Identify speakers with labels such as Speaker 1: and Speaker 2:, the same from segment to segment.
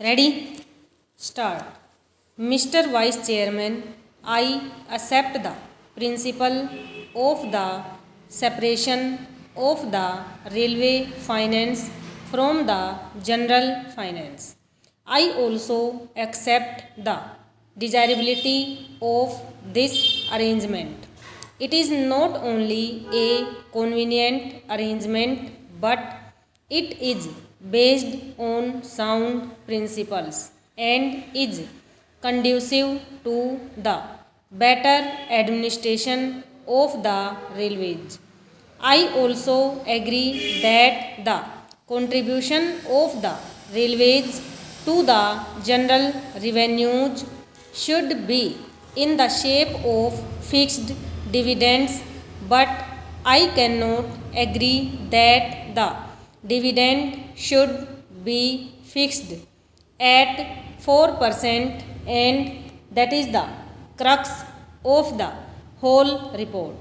Speaker 1: Ready? Start. Mr. Vice Chairman, I accept the principle of the separation of the railway finance from the general finance. I also accept the desirability of this arrangement. It is not only a convenient arrangement but it is based on sound principles and is conducive to the better administration of the railways. I also agree that the contribution of the railways to the general revenues should be in the shape of fixed dividends, but I cannot agree that the dividend should be fixed at 4%, and that is the crux of the whole report.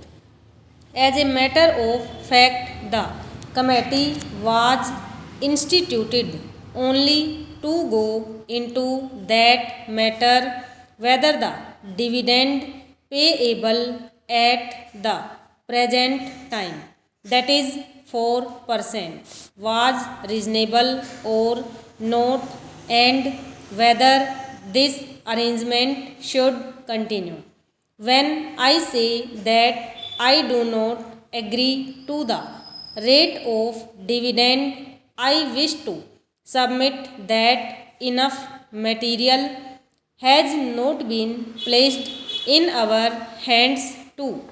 Speaker 1: As a matter of fact, the committee was instituted only to go into that matter whether the dividend payable at the present time, that is 4%, was reasonable or not, and whether this arrangement should continue. When I say that I do not agree to the rate of dividend, I wish to submit that enough material has not been placed in our hands to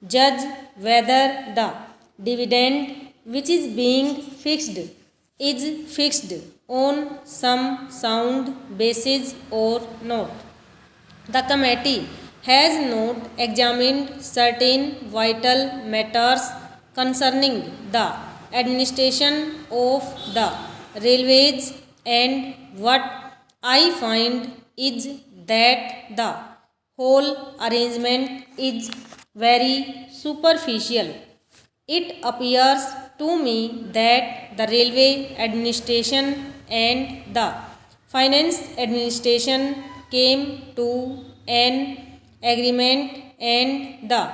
Speaker 1: judge whether the dividend which is being fixed is fixed on some sound basis or not. The committee has not examined certain vital matters concerning the administration of the railways, and what I find is that the whole arrangement is very superficial. It appears to me that the railway administration and the finance administration came to an agreement, and the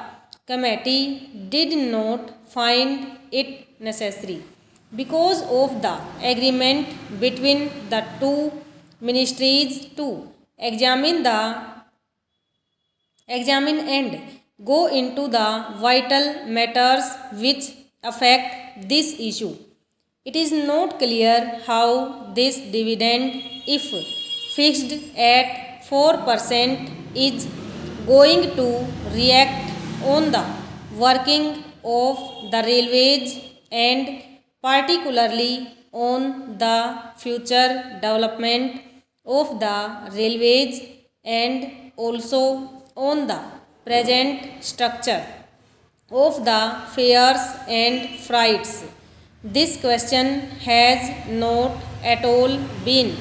Speaker 1: committee did not find it necessary, because of the agreement between the two ministries, to examine and go into the vital matters which affect this issue. It is not clear how this dividend, if fixed at 4%, is going to react on the working of the railways, and particularly on the future development of the railways, and also on the present structure of the fares and freights. This question has not at all been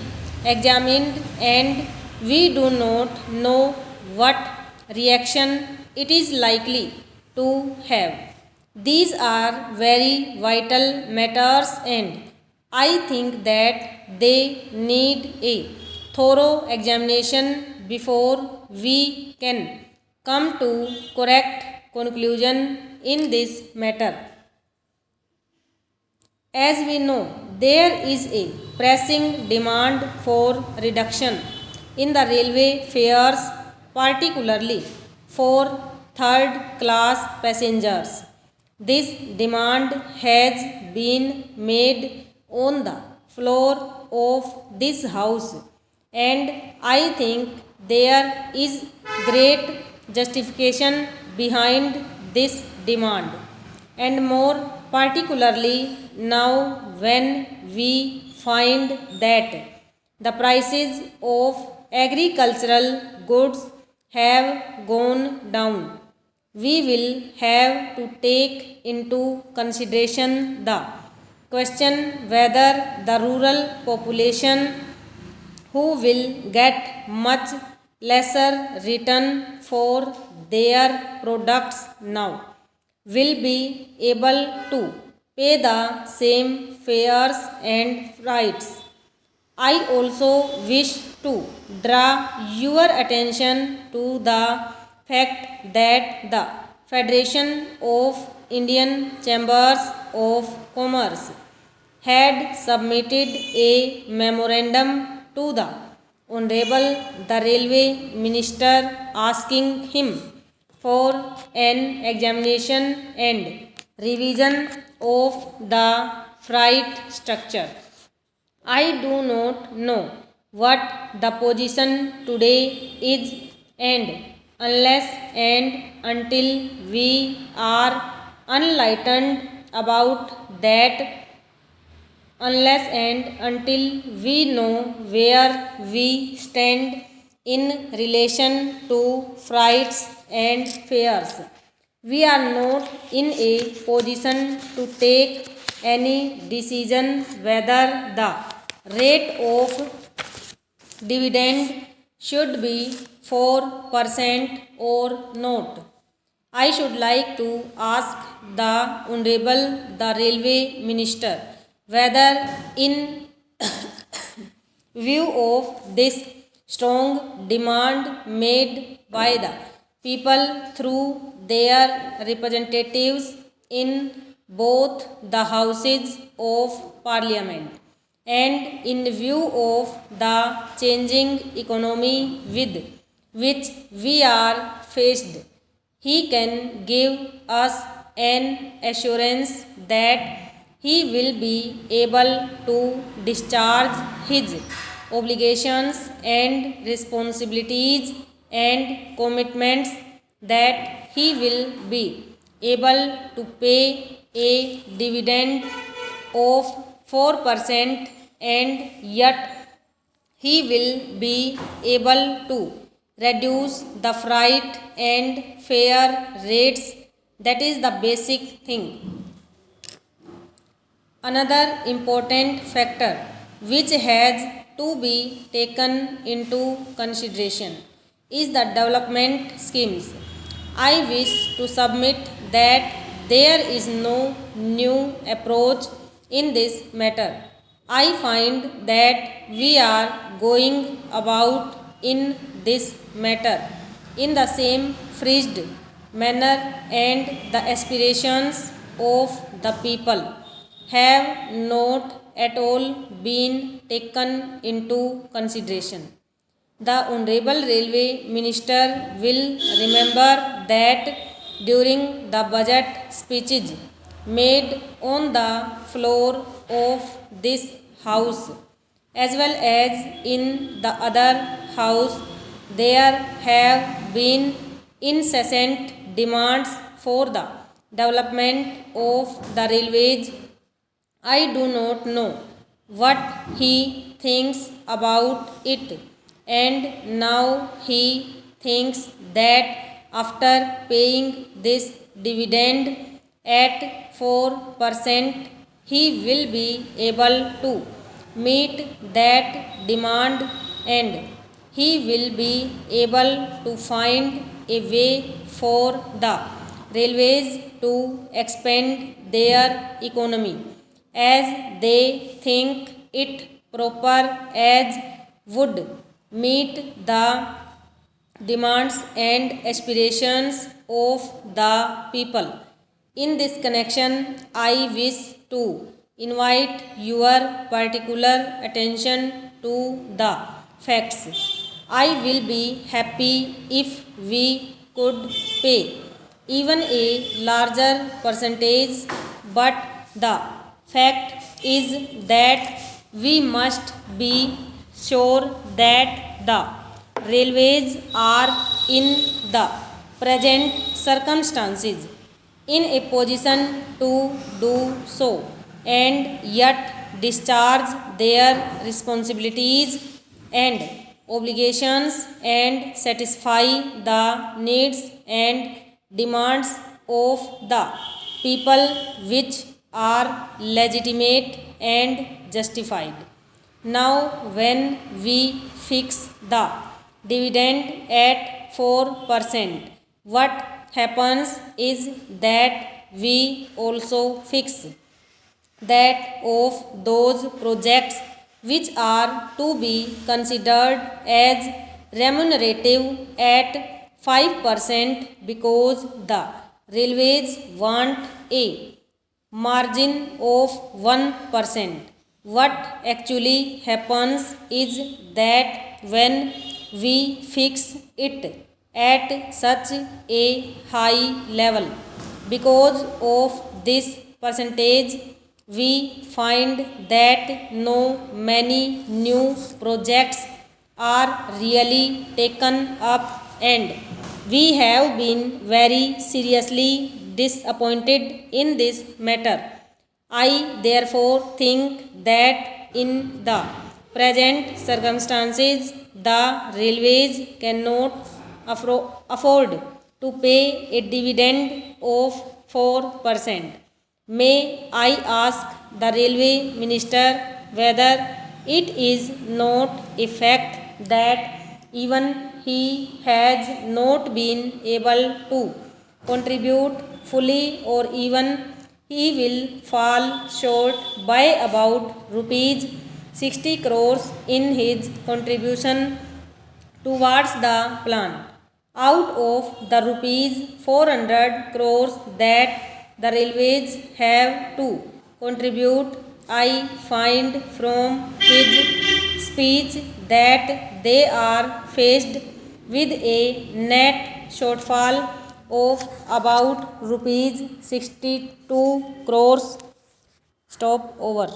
Speaker 1: examined, and we do not know what reaction it is likely to have. These are very vital matters, and I think that they need a thorough examination before we can come to correct conclusion in this matter. As we know, there is a pressing demand for reduction in the railway fares, particularly for third class passengers. This demand has been made on the floor of this house, and I think there is great justification behind this demand, and more particularly now when we find that the prices of agricultural goods have gone down. We will have to take into consideration the question whether the rural population, who will get much lesser return for their products now, will be able to pay the same fares and freights. I also wish to draw your attention to the fact that the Federation of Indian Chambers of Commerce had submitted a memorandum to the Honorable the Railway Minister asking him for an examination and revision of the freight structure. I do not know what the position today is, and unless and until we are enlightened about that, unless and until we know where we stand in relation to freights and fares, we are not in a position to take any decision whether the rate of dividend should be 4% or not. I should like to ask the Honorable the Railway Minister whether in view of this strong demand made by the people through their representatives in both the houses of Parliament, and in view of the changing economy with which we are faced, he can give us an assurance that he will be able to discharge his obligations and responsibilities and commitments, that he will be able to pay a dividend of 4%, and yet he will be able to reduce the freight and fare rates. That is the basic thing. Another important factor which has to be taken into consideration is the development schemes. I wish to submit that there is no new approach in this matter. I find that we are going about in this matter in the same freezed manner, and the aspirations of the people have not at all been taken into consideration. The Honorable Railway Minister will remember that during the budget speeches made on the floor of this House as well as in the other House, there have been incessant demands for the development of the railways. I do not know what he thinks about it, and now he thinks that after paying this dividend at 4%, he will be able to meet that demand, and he will be able to find a way for the railways to expand their economy as they think it proper, as would meet the demands and aspirations of the people. In this connection, I wish to invite your particular attention to the facts. I will be happy if we could pay even a larger percentage, but the fact is that we must be sure that the railways are in the present circumstances in a position to do so, and yet discharge their responsibilities and obligations and satisfy the needs and demands of the people, which are legitimate and justified. Now, when we fix the dividend at 4%, what happens is that we also fix that of those projects which are to be considered as remunerative at 5% because the railways want a margin of 1%. What actually happens is that when we fix it at such a high level, because of this percentage, we find that no many new projects are really taken up, and we have been very seriously disappointed in this matter. I therefore think that in the present circumstances, the railways cannot afford to pay a dividend of 4%. May I ask the railway minister whether it is not a fact that even he has not been able to contribute fully, or even he will fall short by about rupees 60 crores in his contribution towards the plan, out of the rupees 400 crores that the railways have to contribute. I find from his speech that they are faced with a net shortfall of about rupees 62 crores. Stop over.